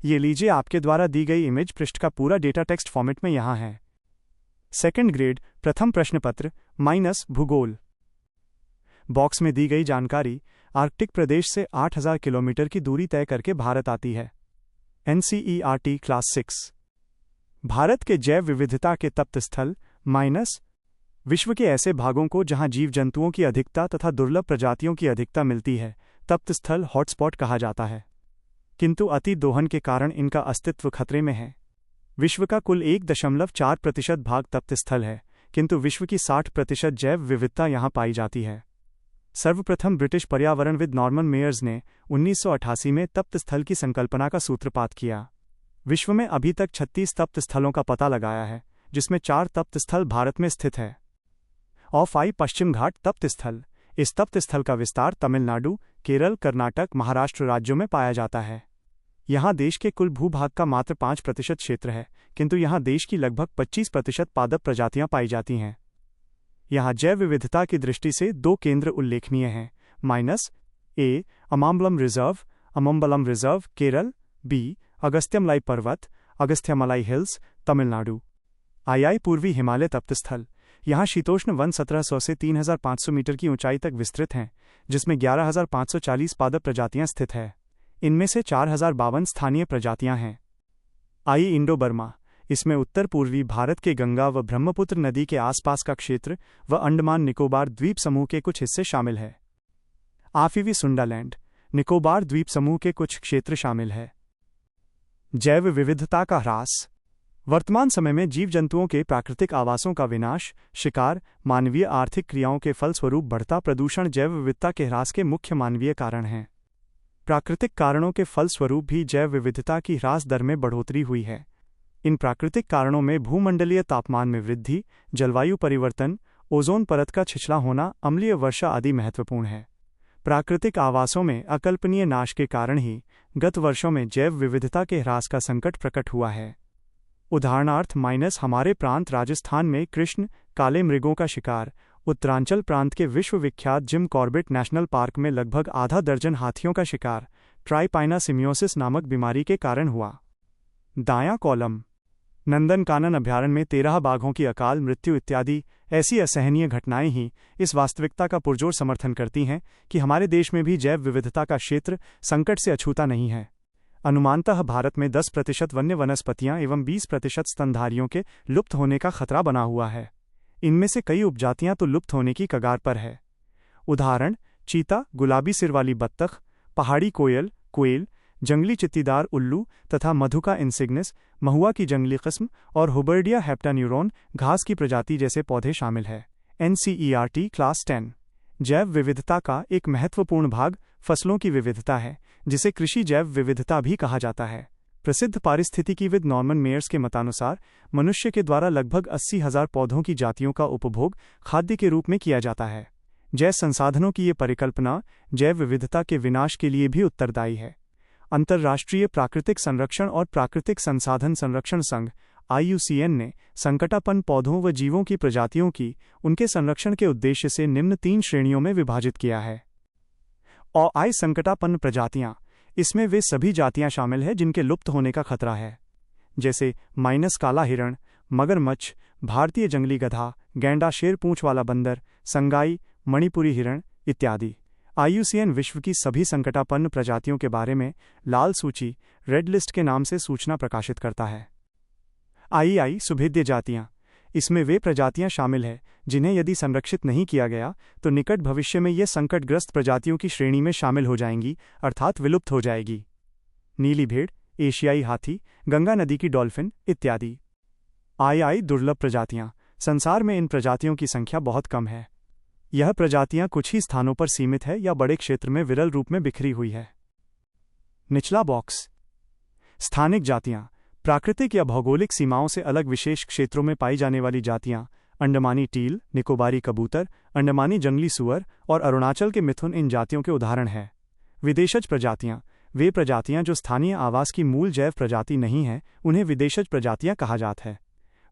ये लीजिए, आपके द्वारा दी गई इमेज पृष्ठ का पूरा डेटा टेक्स्ट फॉर्मेट में यहाँ है। सेकंड ग्रेड प्रथम प्रश्न पत्र माइनस भूगोल। बॉक्स में दी गई जानकारी आर्कटिक प्रदेश से 8000 किलोमीटर की दूरी तय करके भारत आती है। NCERT class 6। भारत के जैव विविधता के तप्त स्थल माइनस विश्व के ऐसे भागों को जहां जीव जंतुओं की अधिकता तथा दुर्लभ प्रजातियों की अधिकता मिलती है तप्त स्थल हॉटस्पॉट कहा जाता है, किंतु अति दोहन के कारण इनका अस्तित्व खतरे में है। विश्व का कुल 1.4% भाग तप्त स्थल है, किंतु विश्व की 60% जैव विविधता यहाँ पाई जाती है। सर्वप्रथम ब्रिटिश पर्यावरणविद नॉर्मन मेयर्स ने 1988 में तप्त स्थल की संकल्पना का सूत्रपात किया। विश्व में अभी तक 36 तप्त स्थलों का पता लगाया है, जिसमें 4 तप्त स्थल भारत में स्थित है। ऑफ-आई पश्चिम घाट तप्त स्थल। इस तप्त स्थल का विस्तार तमिलनाडु, केरल, कर्नाटक, महाराष्ट्र राज्यों में पाया जाता है। यहाँ देश के कुल भूभाग का मात्र 5% क्षेत्र है, किंतु यहाँ देश की लगभग 25% पादप प्रजातियाँ पाई जाती हैं। यहाँ जैव विविधता की दृष्टि से 2 केंद्र उल्लेखनीय हैं। माइनस ए अमाम्बलम रिजर्व केरल, बी अगस्त्यमलाई पर्वत अगस्त्यमलाई हिल्स तमिलनाडु। आई पूर्वी हिमालय तप्त स्थल। यहाँ शीतोष्ण वन 1700 से 3500 मीटर की ऊंचाई तक विस्तृत हैं, जिसमें 11540 पादप प्रजातियां स्थित हैं। इनमें से 4052 स्थानीय प्रजातियां हैं। आई इंडो बर्मा। इसमें उत्तर पूर्वी भारत के गंगा व ब्रह्मपुत्र नदी के आसपास का क्षेत्र व अंडमान निकोबार द्वीप समूह के कुछ हिस्से शामिल है। आफीवी सुंडालैंड। निकोबार द्वीप समूह के कुछ क्षेत्र शामिल है। जैव विविधता का ह्रास। वर्तमान समय में जीव जंतुओं के प्राकृतिक आवासों का विनाश, शिकार, मानवीय आर्थिक क्रियाओं के फलस्वरूप बढ़ता प्रदूषण जैव विविधता के ह्रास के मुख्य मानवीय कारण हैं। प्राकृतिक कारणों के फलस्वरूप भी जैव विविधता की ह्रास दर में बढ़ोतरी हुई है। इन प्राकृतिक कारणों में भूमंडलीय तापमान में वृद्धि, जलवायु परिवर्तन, ओजोन परत का छिछला होना, अम्लीय वर्षा आदि महत्वपूर्ण है। प्राकृतिक आवासों में अकल्पनीय नाश के कारण ही गत वर्षों में जैव विविधता के ह्रास का संकट प्रकट हुआ है। उदाहरणार्थ माइनस हमारे प्रांत राजस्थान में कृष्ण काले मृगों का शिकार, उत्तरांचल प्रांत के विश्वविख्यात जिम कॉर्बेट नेशनल पार्क में लगभग आधा दर्जन हाथियों का शिकार ट्राइपाइना सिमियोसिस नामक बीमारी के कारण हुआ। दायां कॉलम। नंदनकानन अभयारण्य में 13 बाघों की अकाल मृत्यु इत्यादि ऐसी असहनीय घटनाएं ही इस वास्तविकता का पुरजोर समर्थन करती हैं कि हमारे देश में भी जैव विविधता का क्षेत्र संकट से अछूता नहीं है। अनुमानतः भारत में 10% वन्य वनस्पतियां एवं 20% स्तनधारियों के लुप्त होने का खतरा बना हुआ है। इनमें से कई उपजातियां तो लुप्त होने की कगार पर है। उदाहरण चीता, गुलाबी सिर वाली बत्तख, पहाड़ी कोयल, कोयल, जंगली चित्तीदार उल्लू तथा मधुका इंसिग्निस, महुआ की जंगली किस्म और हुबर्डिया हेप्टान्यूरोन घास की प्रजाति जैसे पौधे शामिल है। NCERT class 10। जैव विविधता का एक महत्वपूर्ण भाग फसलों की विविधता है, जिसे कृषि जैव विविधता भी कहा जाता है। प्रसिद्ध पारिस्थितिकीविद नॉर्मन मेयर्स के मतानुसार मनुष्य के द्वारा लगभग 80,000 पौधों की जातियों का उपभोग खाद्य के रूप में किया जाता है। जैव संसाधनों की ये परिकल्पना जैव विविधता के विनाश के लिए भी उत्तरदायी है। अंतर्राष्ट्रीय प्राकृतिक संरक्षण और प्राकृतिक संसाधन संरक्षण संघ IUCN ने संकटापन्न पौधों व जीवों की प्रजातियों की उनके संरक्षण के उद्देश्य से निम्न 3 श्रेणियों में विभाजित किया है। आई संकटापन्न प्रजातियां। इसमें वे सभी जातियां शामिल हैं जिनके लुप्त होने का खतरा है, जैसे माइनस काला हिरण, मगरमच्छ, भारतीय जंगली गधा, गैंडा, शेर पूंछ वाला बंदर, संगाई, मणिपुरी हिरण इत्यादि। IUCN विश्व की सभी संकटापन्न प्रजातियों के बारे में लाल सूची रेड लिस्ट के नाम से सूचना प्रकाशित करता है। आई सुभेद्य जातियां। इसमें वे प्रजातियां शामिल हैं जिन्हें यदि संरक्षित नहीं किया गया तो निकट भविष्य में ये संकटग्रस्त प्रजातियों की श्रेणी में शामिल हो जाएंगी, अर्थात विलुप्त हो जाएगी। नीली भेड़, एशियाई हाथी, गंगा नदी की डॉल्फिन इत्यादि। आई दुर्लभ प्रजातियां। संसार में इन प्रजातियों की संख्या बहुत कम है। यह प्रजातियां कुछ ही स्थानों पर सीमित है या बड़े क्षेत्र में विरल रूप में बिखरी हुई है। निचला बॉक्स। स्थानिक जातियां। प्राकृतिक या भौगोलिक सीमाओं से अलग विशेष क्षेत्रों में पाई जाने वाली जातियां अंडमानी टील, निकोबारी कबूतर, अंडमानी जंगली सुअर और अरुणाचल के मिथुन इन जातियों के उदाहरण हैं। विदेशज प्रजातियां। वे प्रजातियां जो स्थानीय आवास की मूल जैव प्रजाति नहीं हैं, उन्हें विदेशज प्रजातियां कहा जाता है।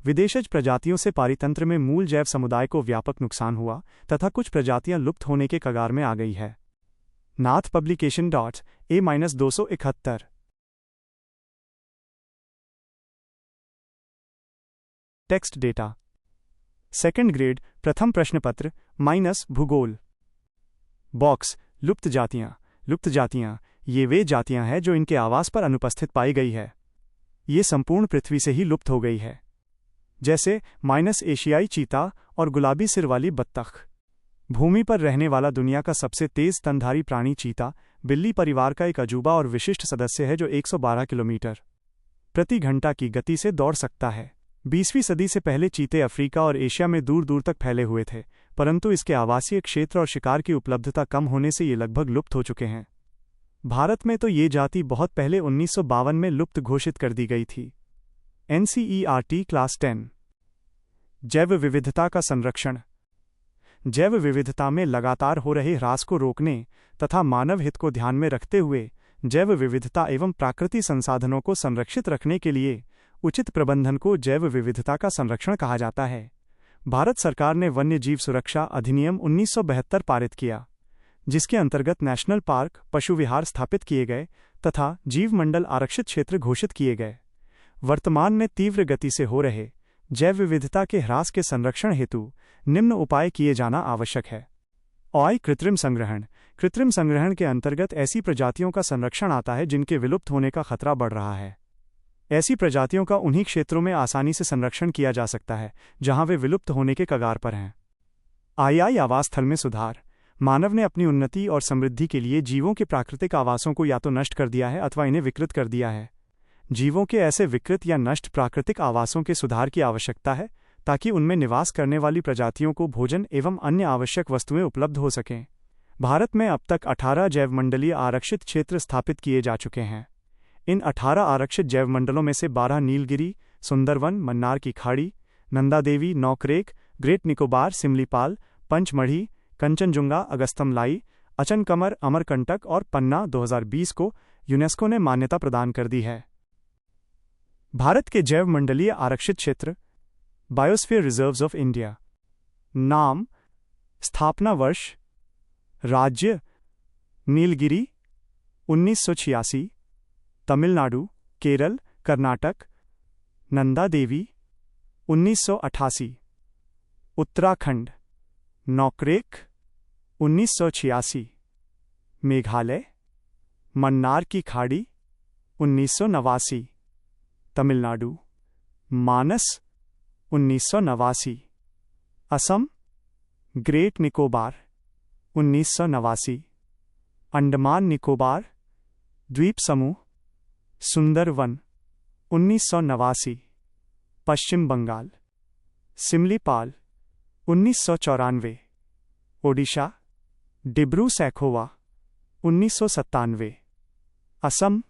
विदेशज प्रजातियों से पारितंत्र में मूल जैव समुदाय को व्यापक नुकसान हुआ तथा कुछ प्रजातियां लुप्त होने के कगार में आ गई है। Nath publication .A-271 text data. Second grade प्रथम प्रश्न पत्र माइनस भूगोल। बॉक्स लुप्त जातियां। लुप्त जातियां ये वे जातियां हैं जो इनके आवास पर अनुपस्थित पाई गई है। ये संपूर्ण पृथ्वी से ही लुप्त हो गई है, जैसे माइनस एशियाई चीता और गुलाबी सिर वाली बत्तख। भूमि पर रहने वाला दुनिया का सबसे तेज स्तनधारी प्राणी चीता बिल्ली परिवार का एक अजूबा और विशिष्ट सदस्य है जो 112 किलोमीटर प्रति घंटा की गति से दौड़ सकता है। 20वीं सदी से पहले चीते अफ्रीका और एशिया में दूर दूर तक फैले हुए थे, परंतु इसके आवासीय क्षेत्र और शिकार की उपलब्धता कम होने से ये लगभग लुप्त हो चुके हैं। भारत में तो ये जाति बहुत पहले 1952 में लुप्त घोषित कर दी गई थी। NCERT class 10। जैव विविधता का संरक्षण। जैव विविधता में लगातार हो रहे ह्रास को रोकने तथा मानव हित को ध्यान में रखते हुए जैव विविधता एवं प्राकृतिक संसाधनों को संरक्षित रखने के लिए उचित प्रबंधन को जैव विविधता का संरक्षण कहा जाता है। भारत सरकार ने वन्य जीव सुरक्षा अधिनियम 1972 पारित किया, जिसके अंतर्गत नेशनल पार्क, पशु विहार स्थापित किए गए तथा जीव मंडल आरक्षित क्षेत्र घोषित किए गए। वर्तमान में तीव्र गति से हो रहे जैव विविधता के ह्रास के संरक्षण हेतु निम्न उपाय किए जाना आवश्यक है। कृत्रिम संग्रहण। कृत्रिम संग्रहण के अंतर्गत ऐसी प्रजातियों का संरक्षण आता है जिनके विलुप्त होने का खतरा बढ़ रहा है। ऐसी प्रजातियों का उन्हीं क्षेत्रों में आसानी से संरक्षण किया जा सकता है जहां वे विलुप्त होने के कगार पर हैं। आवास स्थल में सुधार। मानव ने अपनी उन्नति और समृद्धि के लिए जीवों के प्राकृतिक आवासों को या तो नष्ट कर दिया है अथवा इन्हें विकृत कर दिया है। जीवों के ऐसे विकृत या नष्ट प्राकृतिक आवासों के सुधार की आवश्यकता है ताकि उनमें निवास करने वाली प्रजातियों को भोजन एवं अन्य आवश्यक वस्तुएं उपलब्ध हो सकें। भारत में अब तक 18 जैवमंडलीय आरक्षित क्षेत्र स्थापित किए जा चुके हैं। इन 18 आरक्षित जैवमंडलों में से 12 नीलगिरी, सुंदरवन, मन्नार की खाड़ी, नंदा देवी, नौकरेक, ग्रेट निकोबार, सिमलीपाल, पंचमढ़ी, कंचनजुंगा, अगस्तमलाई, अचनकमर, अमरकंटक और पन्ना 2020 को यूनेस्को ने मान्यता प्रदान कर दी है। भारत के जैवमंडलीय आरक्षित क्षेत्र। Biosphere reserves of India. नाम, स्थापना वर्ष, राज्य नीलगिरी 1986, तमिलनाडु, केरल, कर्नाटक, नंदा देवी 1988, उत्तराखंड, नौकरेक 1986, मेघालय, मन्नार की खाड़ी 1989, तमिलनाडु, मानस 1989, असम, ग्रेट निकोबार 1989, अंडमान निकोबार द्वीप समूह, सुंदरवन 1989, पश्चिम बंगाल, सिमलीपाल 1994, ओडिशा, डिब्रू सैखोवा 1997, असम,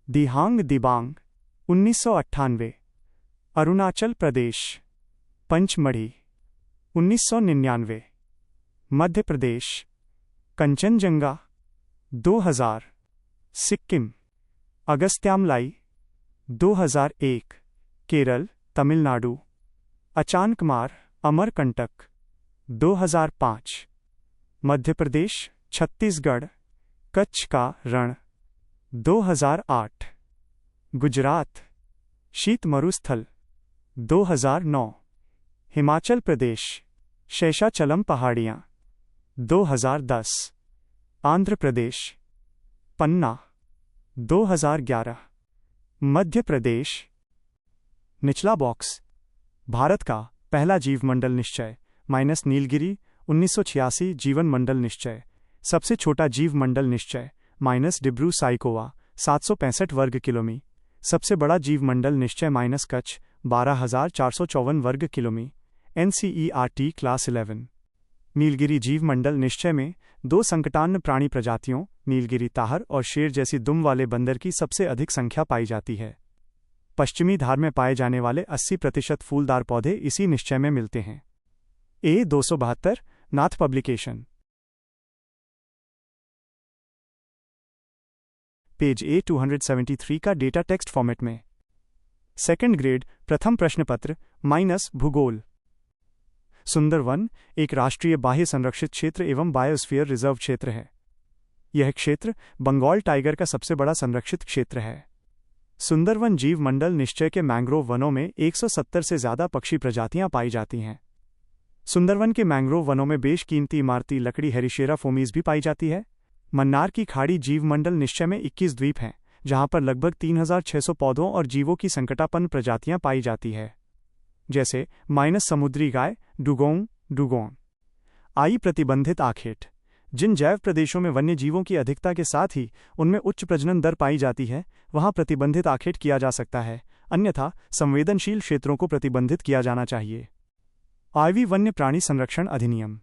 दिहांग दिबांग 1998, अरुणाचल प्रदेश, पंचमढ़ी 1999, मध्य प्रदेश, कंचनजंगा 2000, सिक्किम, अगस्त्यामलाई 2001, केरल, तमिलनाडु, अचानकमार, अमरकंटक 2005, मध्य प्रदेश, छत्तीसगढ़, कच्छ का रण 2008, गुजरात, शीत मरुस्थल 2009, हिमाचल प्रदेश, शेषाचलम पहाड़ियाँ 2010, आंध्र प्रदेश, पन्ना 2011, मध्य प्रदेश। निचला बॉक्स। भारत का पहला जीवमंडल निश्चय माइनस नीलगिरी 1986 जीवन मंडल निश्चय। सबसे छोटा जीवमंडल निश्चय माइनस डिब्रू साइकोवा 765 वर्ग किलोमी। सबसे बड़ा जीवमंडल निश्चय माइनस कच्छ 12,454 वर्ग किलोमी। NCERT class 11। नीलगिरी जीवमंडल निश्चय में 2 संकटान्न प्राणी प्रजातियों नीलगिरी ताहर और शेर जैसी दुम वाले बंदर की सबसे अधिक संख्या पाई जाती है। पश्चिमी धार में पाए जाने वाले 80% फूलदार पौधे इसी निश्चय में मिलते हैं। A272 नाथ पब्लिकेशन। पेज A273 का डेटा टेक्स्ट फॉर्मेट में। सेकंड ग्रेड प्रथम प्रश्न पत्र माइनस भूगोल। सुंदरवन एक राष्ट्रीय बाह्य संरक्षित क्षेत्र एवं बायोस्फीयर रिजर्व क्षेत्र है। यह क्षेत्र बंगाल टाइगर का सबसे बड़ा संरक्षित क्षेत्र है। सुंदरवन जीव मंडल निश्चय के मैंग्रोव वनों में 170 से ज़्यादा पक्षी प्रजातियां पाई जाती हैं। सुंदरवन के मैंग्रोव वनों में बेशकीमती इमारती लकड़ी हेरिशेरा फोमीज भी पाई जाती है। मन्नार की खाड़ी जीव मंडल निश्चय में 21 द्वीप हैं, जहां पर लगभग 3600 पौधों और जीवों की संकटापन्न प्रजातियां पाई जाती है, जैसे समुद्री गाय, डुगोंग। आई प्रतिबंधित आखेट। जिन जैव प्रदेशों में वन्य जीवों की अधिकता के साथ ही उनमें उच्च प्रजनन दर पाई जाती है, वहां प्रतिबंधित आखेट किया जा सकता है, अन्यथा संवेदनशील क्षेत्रों को प्रतिबंधित किया जाना चाहिए। आईवी वन्य प्राणी संरक्षण अधिनियम।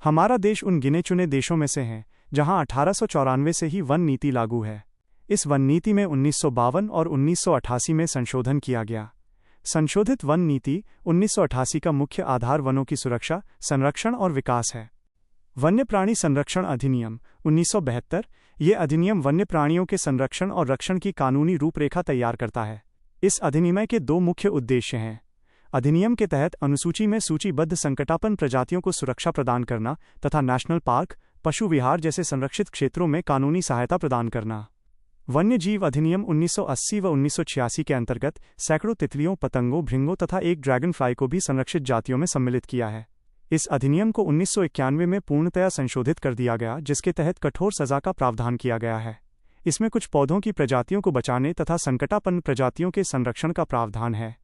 हमारा देश उन गिने चुने देशों में से है जहां 1894 से ही वन नीति लागू है। इस वन नीति में 1952 और 1988 में संशोधन किया गया। संशोधित वन नीति 1988 का मुख्य आधार वनों की सुरक्षा, संरक्षण और विकास है। वन्य प्राणी संरक्षण अधिनियम 1972। ये अधिनियम वन्य प्राणियों के संरक्षण और रक्षण की कानूनी रूपरेखा तैयार करता है। इस अधिनियम के 2 मुख्य उद्देश्य हैं। अधिनियम के तहत अनुसूची में सूचीबद्ध संकटापन्न प्रजातियों को सुरक्षा प्रदान करना तथा नेशनल पार्क, पशु विहार जैसे संरक्षित क्षेत्रों में कानूनी सहायता प्रदान करना। वन्य जीव अधिनियम 1980 व 1986 के अंतर्गत सैकड़ों तितलियों, पतंगों, भृंगों तथा एक ड्रैगन फ्लाई को भी संरक्षित जातियों में सम्मिलित किया है। इस अधिनियम को 1991 में पूर्णतया संशोधित कर दिया गया, जिसके तहत कठोर सजा का प्रावधान किया गया है। इसमें कुछ पौधों की प्रजातियों को बचाने तथा संकटापन्न प्रजातियों के संरक्षण का प्रावधान है।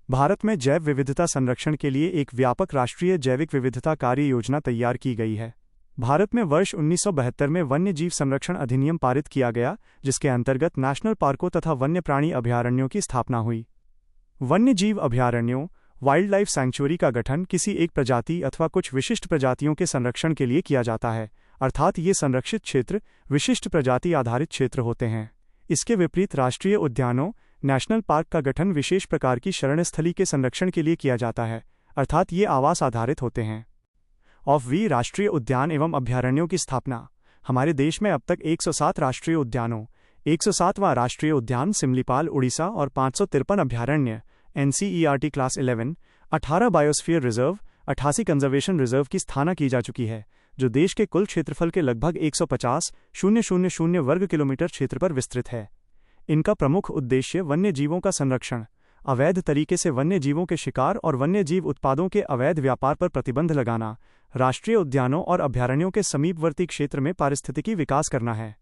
भारत में जैव विविधता संरक्षण के लिए एक व्यापक राष्ट्रीय जैविक विविधता कार्य योजना तैयार की गई है। भारत में वर्ष 1972 में वन्य जीव संरक्षण अधिनियम पारित किया गया, जिसके अंतर्गत नेशनल पार्कों तथा वन्य प्राणी अभयारण्यों की स्थापना हुई। वन्य जीव अभयारण्यों, वाइल्ड लाइफ सैंक्चुअरी का गठन किसी एक प्रजाति अथवा कुछ विशिष्ट प्रजातियों के संरक्षण के लिए किया जाता है, अर्थात ये संरक्षित क्षेत्र विशिष्ट प्रजाति आधारित क्षेत्र होते हैं। इसके विपरीत राष्ट्रीय उद्यानों, नेशनल पार्क का गठन विशेष प्रकार की शरणस्थली के संरक्षण के लिए किया जाता है, अर्थात ये आवास आधारित होते हैं। ऑफ-वी राष्ट्रीय उद्यान एवं अभयारण्यों की स्थापना। हमारे देश में अब तक 107 राष्ट्रीय उद्यानों, 107वां राष्ट्रीय उद्यान सिमलीपाल उड़ीसा और 553 अभयारण्य NCERT class 11, 18 biosphere reserve, 88 conservation reserve की स्थापना की जा चुकी है, जो देश के कुल क्षेत्रफल के लगभग 150,000 वर्ग किलोमीटर क्षेत्र पर विस्तृत है। इनका प्रमुख उद्देश्य वन्य जीवों का संरक्षण, अवैध तरीके से वन्य जीवों के शिकार और वन्य जीव उत्पादों के अवैध व्यापार पर प्रतिबंध लगाना, राष्ट्रीय उद्यानों और अभयारण्यों के समीपवर्ती क्षेत्र में पारिस्थितिकी विकास करना है।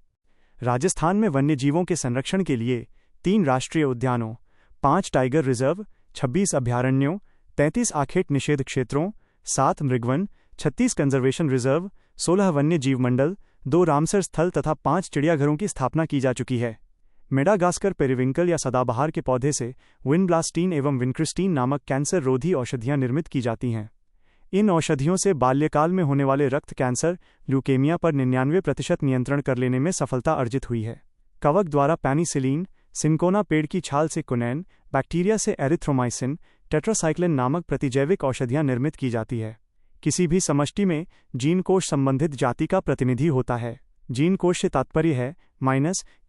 राजस्थान में वन्य जीवों के संरक्षण के लिए 3 राष्ट्रीय उद्यानों, 5 टाइगर रिजर्व, 26 अभयारण्यों, 33 आखेट निषेध क्षेत्रों, 7 मृगवन, 36 कंजर्वेशन रिजर्व, 16 वन्य जीव मंडल, 2 रामसर स्थल तथा 5 चिड़ियाघरों की स्थापना की जा चुकी है। मेडागास्कर पेरिविंकल या सदाबहार के पौधे से विनब्लास्टीन एवं विनक्रिस्टीन नामक कैंसर रोधी औषधियां निर्मित की जाती हैं। इन औषधियों से बाल्यकाल में होने वाले रक्त कैंसर, ल्यूकेमिया पर 99% नियंत्रण कर लेने में सफलता अर्जित हुई है। कवक द्वारा पेनिसिलिन, सिंकोना पेड़ की छाल से कुनैन, बैक्टीरिया से एरिथ्रोमाइसिन, टेट्रासाइक्लिन नामक प्रतिजैविक औषधियां निर्मित की जाती है। किसी भी समष्टि में जीन कोश संबंधित जाति का प्रतिनिधि होता है। जीन कोश से तात्पर्य है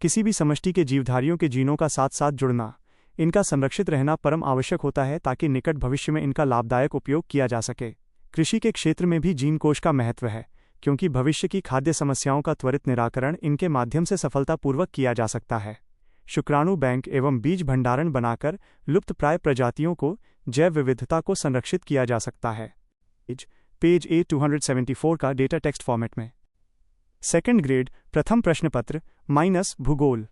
किसी भी समष्टि के जीवधारियों के जीनों का साथ साथ जुड़ना। इनका संरक्षित रहना परम आवश्यक होता है ताकि निकट भविष्य में इनका लाभदायक उपयोग किया जा सके। कृषि के क्षेत्र में भी जीन कोश का महत्व है, क्योंकि भविष्य की खाद्य समस्याओं का त्वरित निराकरण इनके माध्यम से सफलतापूर्वक किया जा सकता है। शुक्राणु बैंक एवं बीज भंडारण बनाकर लुप्तप्राय प्रजातियों को जैव विविधता को संरक्षित किया जा सकता है। पेज A274 का डेटा टेक्स्ट फॉर्मेट में। सेकंड ग्रेड प्रथम प्रश्न पत्र भूगोल।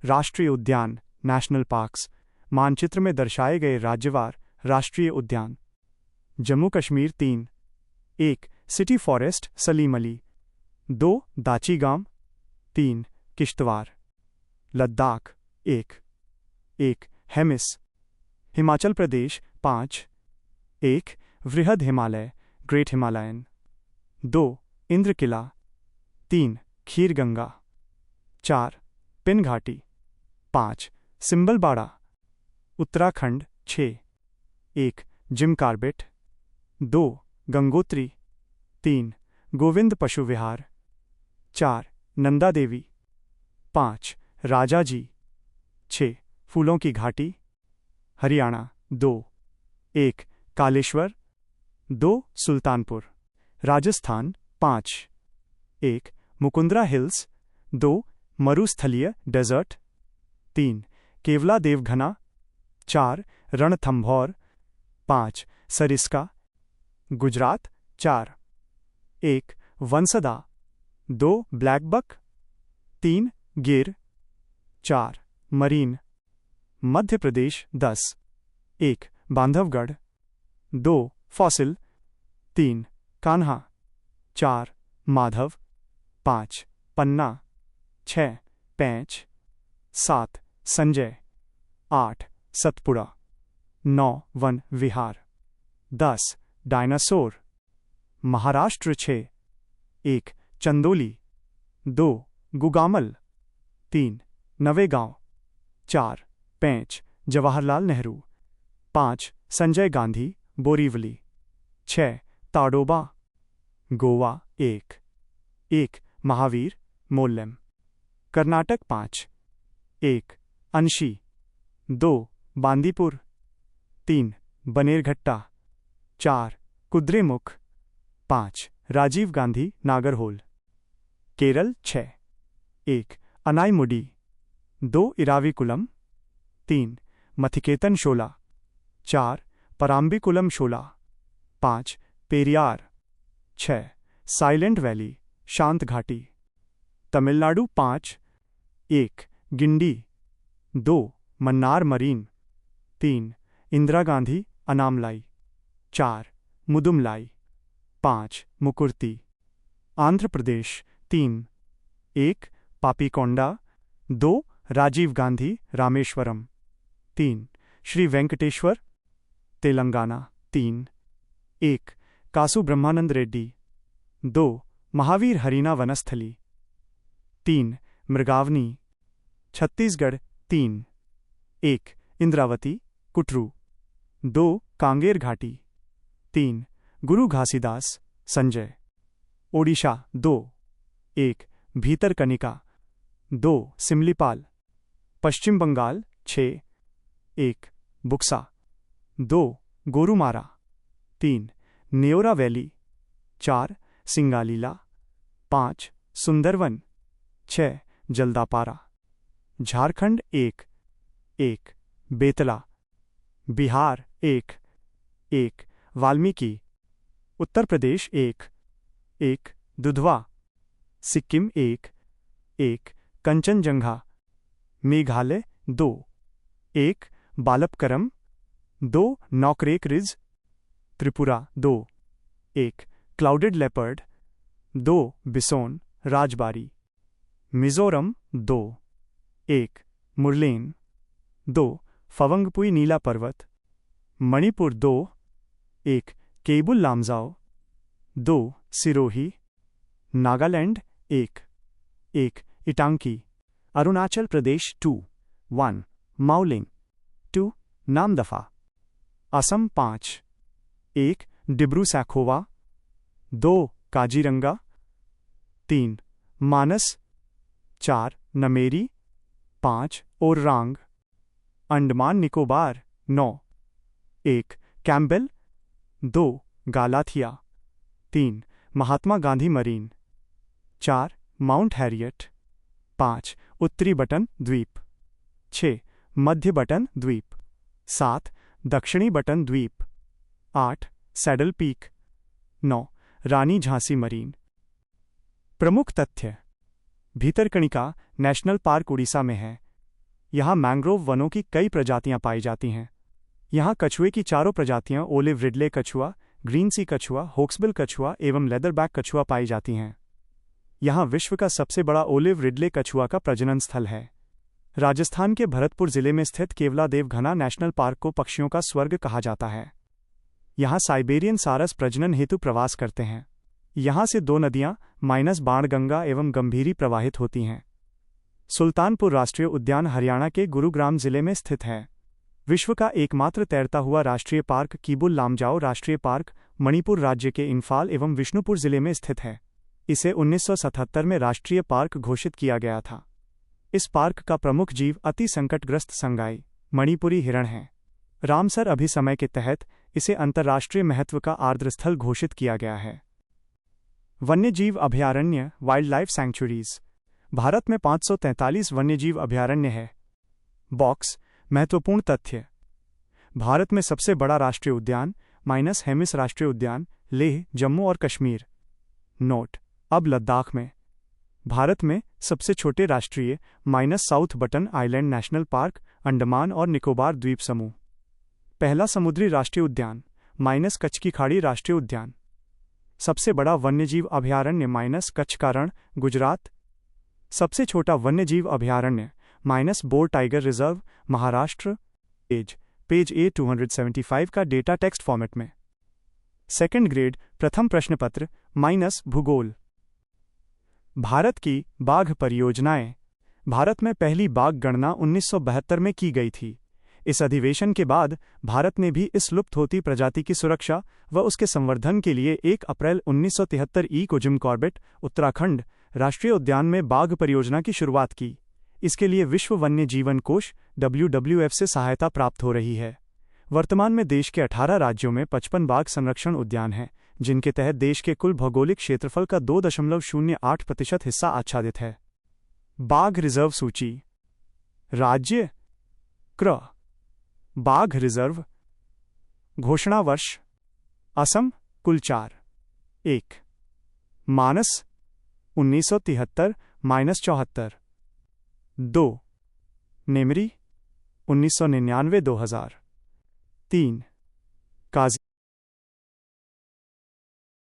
राष्ट्रीय उद्यान, नेशनल पार्क्स। मानचित्र में दर्शाए गए राज्यवार राष्ट्रीय उद्यान। जम्मू कश्मीर 3। 1 city forest Salim Ali, 2 Dachigam, 3 Kishtwar. लद्दाख 1 हेमिस। हिमाचल प्रदेश 5। 1 वृहद हिमालय ग्रेट हिमालयन, 2 इंद्र किला, 3 खीर गंगा, 4 पिन घाटी, 5 सिंबलबाड़ा। उत्तराखंड 6। 1 जिम कार्बेट, 2 गंगोत्री, 3 गोविंद पशु विहार, 4 नंदा देवी, 5 राजाजी, 6 फूलों की घाटी। हरियाणा 2। 1 कालेश्वर, 2 सुल्तानपुर। राजस्थान 5। 1 मुकुंदरा हिल्स, 2 मरुस्थलीय डेजर्ट, 3 केवलादेव घना, 4 रणथंभौर, 5 सरिस्का गुजरात, 4 1 वंसदा, 2 ब्लैकबक, 3 गिर, 4 मरीन, मध्य प्रदेश 10 1 बांधवगढ़, 2 फॉसिल, 3 कान्हा, 4 माधव, 5 पन्ना, 6 पैंच, 7 संजय, 8 सतपुड़ा, 9 वन विहार, 10 डायनासोर। महाराष्ट्र 6 1 चंदोली, 2 गुगामल, 3 नवेगांव, 4 पैंच जवाहरलाल नेहरू, 5 संजय गांधी बोरीवली, 6 ताडोबा। गोवा 1 महावीर मोल्लेम। कर्नाटक 5 1 अंशी, 2 बांदीपुर, 3 बनेरघट्टा, 4 कुद्रेमुख, 5 राजीव गांधी नागरहोल। केरल 6 1 अनाईमुडी, 2 इराविकुलम, 3 मथिकेतन शोला, 4 पराम्बिकुलम शोला, 5 पेरियार, 6 साइलेंट वैली शांत घाटी। तमिलनाडु 5 1 गिंडी, 2 मन्नार मरीन, 3 इंदिरा गांधी अनामलाई, 4 मुदुमलाई, 5 मुकुर्ती। आंध्र प्रदेश 3 1 पापीकोंडा, 2 राजीव गांधी रामेश्वरम, 3 श्री वेंकटेश्वर। तेलंगाना 3 1 कासु ब्रह्मानंद Reddy, 2 Mahavir Harina Banasthali, 3 मृगावनी। Chhattisgarh 3 1 Indravati Kutru, 2 Kanger Ghati, 3 Guru Ghasidas Sanjay. Odisha 2 1 Bhitarkanika, 2 Simlipal. Paschim Bangal 6 1 Buxa, 2 Gorumara, 3 Neora valley, 4 Singalila, 5 Sundarban, 6 Jaldapara. Jharkhand 1 Betla. Bihar 1 Valmiki. Uttar Pradesh 1 Dudhwa. Sikkim 1 Kanchenjunga. Meghalaya 2 1 Balpakram, 2 Nokrek ridge. Tripura 2 1 clouded leopard, 2 bison Rajbari. Mizoram 2 1 Murlen, 2 Phawngpui नीला पर्वत। मणिपुर 2 1 केबुल लामजाओ, 2 सिरोही। नागालैंड 1 इटांकी। अरुणाचल प्रदेश 2 1 माउलिंग, 2 नामदफा। असम 5 1 डिब्रू सैखोवा, 2 काजीरंगा, 3 मानस, 4 Nameri, 5 ओररांग। Andaman Nicobar 9 1 Campbell, 2 गालाथिया, 3 Mahatma Gandhi marine, 4 mount Harriet, 5 उत्तरी बटन द्वीप, 6 मध्य बटन द्वीप, 7 दक्षिणी बटन द्वीप, 8 सैडल पीक, 9 रानी झांसी मरीन। प्रमुख तथ्य। भीतरकनिका नेशनल पार्क उड़ीसा में है। यहाँ मैंग्रोव वनों की कई प्रजातियां पाई जाती हैं। यहाँ कछुए की चारों प्रजातियां ओलिव रिडले कछुआ, ग्रीन सी कछुआ, होक्सबिल कछुआ एवं लेदरबैक कछुआ पाई जाती हैं। यहाँ विश्व का सबसे बड़ा ओलिव रिडले कछुआ का प्रजनन स्थल है। राजस्थान के भरतपुर जिले में स्थित केवलादेव घना नेशनल पार्क को पक्षियों का स्वर्ग कहा जाता है। यहाँ साइबेरियन सारस प्रजनन हेतु प्रवास करते हैं। यहाँ से 2 नदियाँ बाणगंगा एवं गंभीरी प्रवाहित होती हैं। सुल्तानपुर राष्ट्रीय उद्यान हरियाणा के गुरुग्राम जिले में स्थित है। विश्व का एकमात्र तैरता हुआ राष्ट्रीय पार्क कीबुल लामजाओ राष्ट्रीय पार्क मणिपुर राज्य के इम्फाल एवं विष्णुपुर जिले में स्थित है। इसे 1977 में राष्ट्रीय पार्क घोषित किया गया था। इस पार्क का प्रमुख जीव अति संकटग्रस्त संगाई मणिपुरी हिरण है। रामसर अभिसमय के तहत इसे अंतर्राष्ट्रीय महत्व का आर्द्रस्थल घोषित किया गया है। वन्यजीव अभयारण्य वाइल्ड लाइफ सैंक्चुरीज। भारत में 543 वन्यजीव अभयारण्य है। बॉक्स महत्वपूर्ण तथ्य। भारत में सबसे बड़ा राष्ट्रीय उद्यान माइनस हेमिस राष्ट्रीय उद्यान लेह जम्मू और कश्मीर। नोट, अब लद्दाख में। भारत में सबसे छोटे राष्ट्रीय minus south button island national park Andaman और निकोबार द्वीप समूह। पहला समुद्री राष्ट्रीय उद्यान माइनस कच्छ की खाड़ी राष्ट्रीय उद्यान। सबसे बड़ा वन्यजीव अभयारण्य माइनस कच्छ का रण गुजरात। सबसे छोटा वन्यजीव अभयारण्य minus Bor tiger reserve Maharashtra. Page A 275 का डेटा टेक्स्ट फॉर्मेट में। सेकंड ग्रेड प्रथम प्रश्न पत्र माइनस भूगोल। भारत की बाघ परियोजनाएं। भारत में पहली बाघ गणना 1972 में की गई थी। इस अधिवेशन के बाद भारत ने भी इस लुप्त होती प्रजाति की सुरक्षा व उसके संवर्धन के लिए 1 अप्रैल 1973 को जिम कॉर्बेट उत्तराखंड राष्ट्रीय उद्यान में बाघ परियोजना की शुरुआत की। इसके लिए विश्व वन्य जीवन कोष WWF से सहायता प्राप्त हो रही है। वर्तमान में देश के 18 राज्यों में 55 बाघ संरक्षण उद्यान हैं, जिनके तहत देश के कुल भौगोलिक क्षेत्रफल का 2.08% हिस्सा आच्छादित है। बाघ रिजर्व सूची। राज्य क्र बाघ रिजर्व। घोषणा वर्ष असम कुल 4। 1 मानस 1973-74। 2 नेमरी 1999-2000। 3 काजी